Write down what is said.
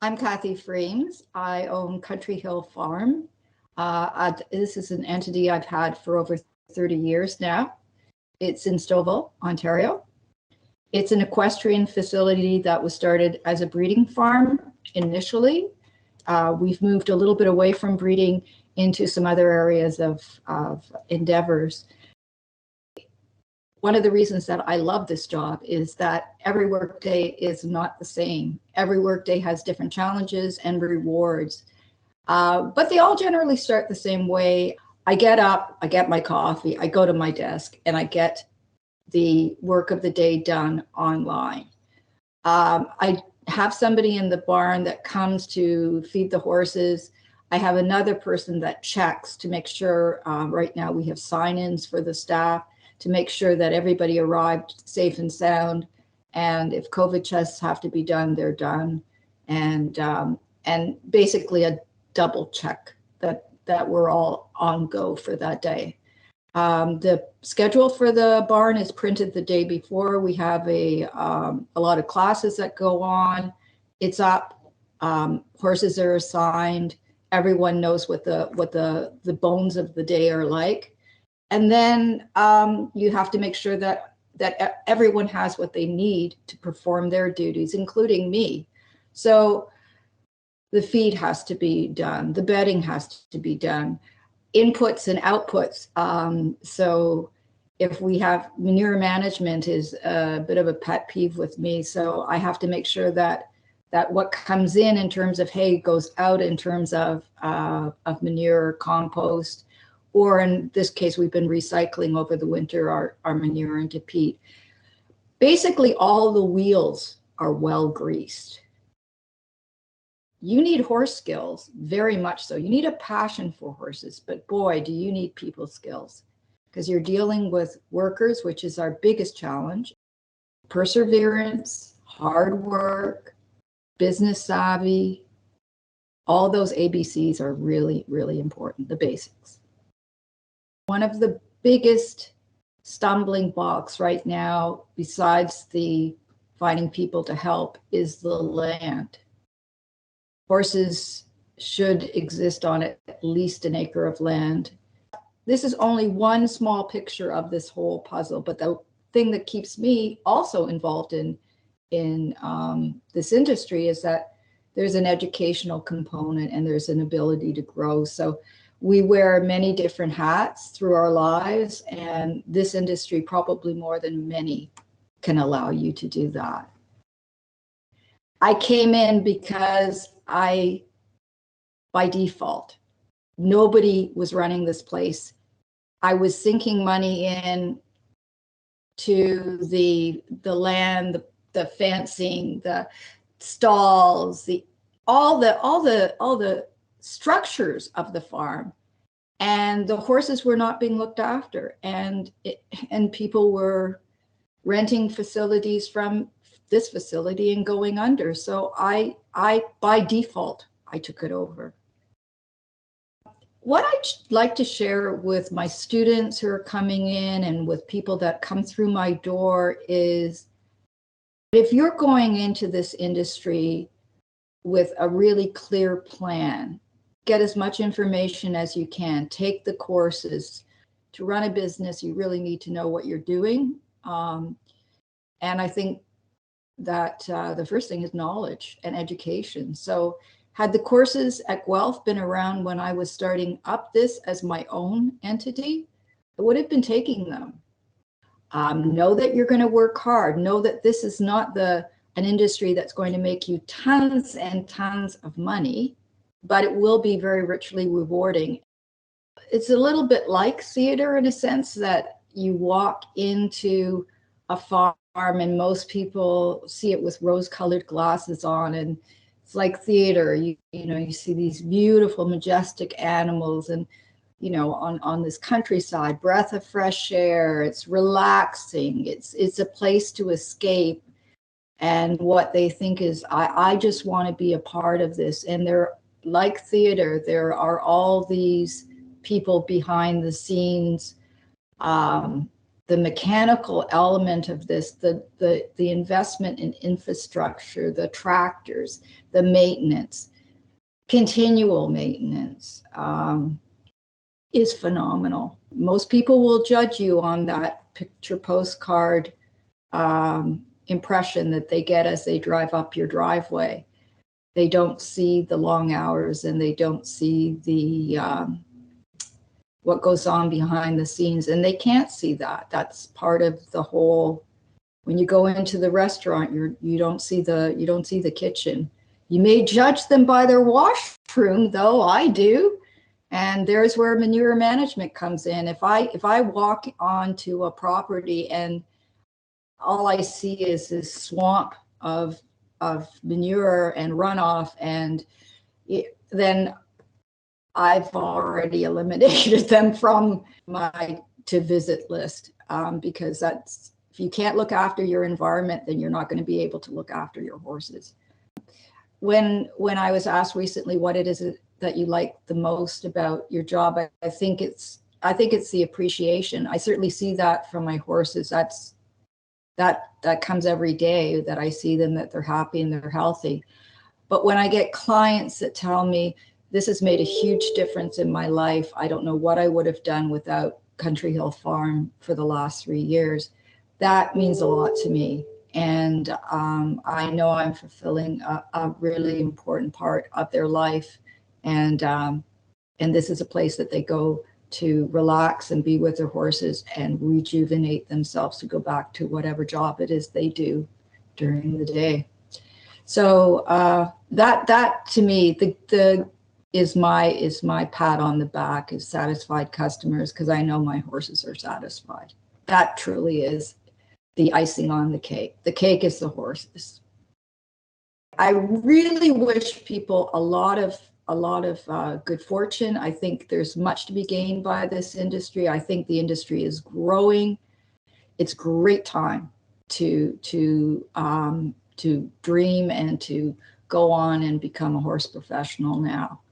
I'm Kathy Fremes. I own Country Hill Farm. This is an entity I've had for over 30 years now. It's in Stouffville, Ontario. It's an equestrian facility that was started as a breeding farm initially. We've moved a little bit away from breeding into some other areas of endeavors. One of the reasons that I love this job is that every workday is not the same. Every workday has different challenges and rewards, but they all generally start the same way. I get up, I get my coffee, I go to my desk, and I get the work of the day done online. I have somebody in the barn that comes to feed the horses. I have another person that checks to make sure, right now we have sign-ins for the staff, to make sure that everybody arrived safe and sound. And if COVID tests have to be done, they're done. And basically a double check that we're all on go for that day. The schedule for the barn is printed the day before. We have a lot of classes that go on. It's up. Horses are assigned. Everyone knows what the bones of the day are like. And then you have to make sure that everyone has what they need to perform their duties, including me. So the feed has to be done. The bedding has to be done. Inputs and outputs. So if we have manure management is a bit of a pet peeve with me. So I have to make sure that what comes in terms of hay goes out in terms of manure, compost, or in this case, we've been recycling over the winter our manure into peat. Basically, all the wheels are well greased. You need horse skills, very much so. You need a passion for horses, but boy, do you need people skills, because you're dealing with workers, which is our biggest challenge. Perseverance, hard work, business savvy, all those ABCs are really, really important, the basics. One of the biggest stumbling blocks right now, besides the finding people to help, is the land. Horses should exist on at least an acre of land. This is only one small picture of this whole puzzle, but the thing that keeps me also involved in this industry is that there's an educational component and there's an ability to grow. So we wear many different hats through our lives, and this industry, probably more than many, can allow you to do that. I came in because by default, nobody was running this place. I was sinking money in to the land, the fencing, the stalls, all the structures of the farm, and the horses were not being looked after, and people were renting facilities from this facility and going under. So I by default, I took it over. What I'd like to share with my students who are coming in and with people that come through my door is, if you're going into this industry with a really clear plan, get as much information as you can, take the courses. To run a business, you really need to know what you're doing. And I think that the first thing is knowledge and education. So had the courses at Guelph been around when I was starting up this as my own entity, I would have been taking them. Know that you're going to work hard. Know that this is not an industry that's going to make you tons and tons of money, but it will be very richly rewarding. It's a little bit like theater in a sense that you walk into a farm and most people see it with rose-colored glasses on, and it's like theater. You see these beautiful, majestic animals, and on this countryside, breath of fresh air. It's relaxing. It's a place to escape. And what they think is, I just want to be a part of this. And they're like theater. There are all these people behind the scenes the mechanical element of this, the investment in infrastructure, the tractors, the maintenance, continual maintenance, is phenomenal. Most people will judge you on that picture postcard impression that they get as they drive up your driveway. They don't see the long hours, and they don't see the what goes on behind the scenes, and they can't see that. That's part of the whole. When you go into the restaurant, you don't see the kitchen. You may judge them by their washroom, though. I do. And there's where manure management comes in. If I walk onto a property and all I see is this swamp of manure and runoff, and then I've already eliminated them from my to visit list, because that's, if you can't look after your environment, then you're not going to be able to look after your horses. When I was asked recently what it is that you like the most about your job, I think it's the appreciation. I certainly see that from my horses. That comes every day, that I see them, that they're happy and they're healthy. But when I get clients that tell me, this has made a huge difference in my life, I don't know what I would have done without Country Hill Farm for the last 3 years, that means a lot to me. And I know I'm fulfilling a really important part of their life. And this is a place that they go to relax and be with their horses and rejuvenate themselves to go back to whatever job it is they do during the day. So that to me, the is my pat on the back, is satisfied customers, because I know my horses are satisfied. That truly is the icing on the cake. The cake is the horses. I really wish people a lot of good fortune. I think there's much to be gained by this industry. I think the industry is growing. It's a great time to dream and to go on and become a horse professional now.